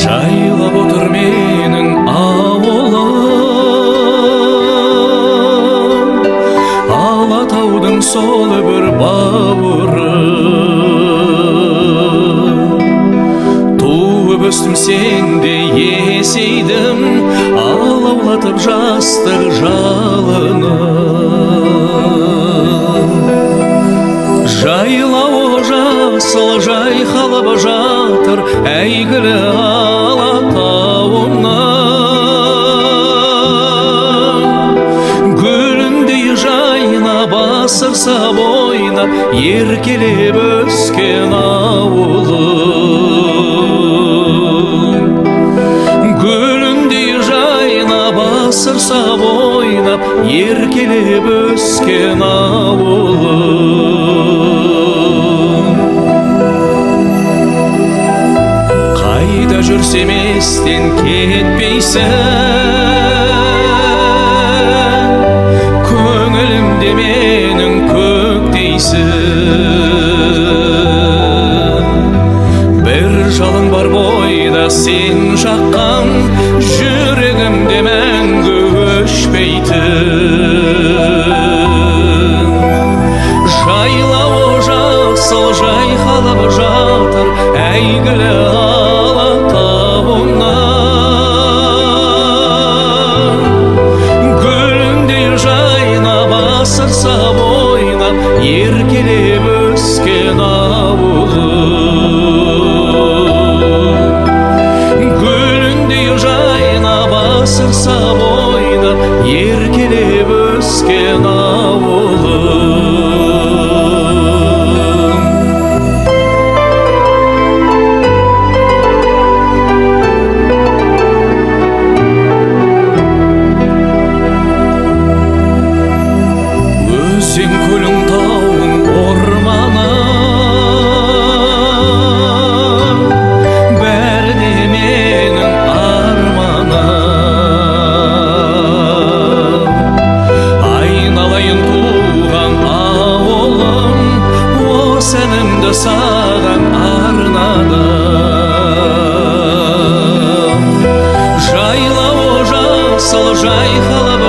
Жайлап отыр менің ауылым, Алатаудың сол бір бауыры. Туып өстім сенде есейдім, алаулатып жастық жалыны. Жайлауы жасыл жайқалып жатыр әйгілі Алатауымнан. Гүліндей жайнап асырса бойнап еркелеп өскен ауылым. Гүліндей жайнап асырса бойнап еркелеп өскен ауылым. Қайда жүрсем естен кетпейсің, көңілімде менің көктейсің. Бір жалын бар бойда сен жаққан, жүрегімде мәңгі өшпейтін. Жайлауы жасыл жайқалып жатыр әйгілі Алатауымнан. Гүліндей жайнап асырса бойнап еркелеп өскен ауылым. Гүліндей жайнап асырса бойнап еркелеп өскен ауылым. Өзен көлің тауың орманым, бәрі де менің арманым. Айналайын туған ауылым, осы әнімді саған арнадым. Жайлауы жасыл жайқалып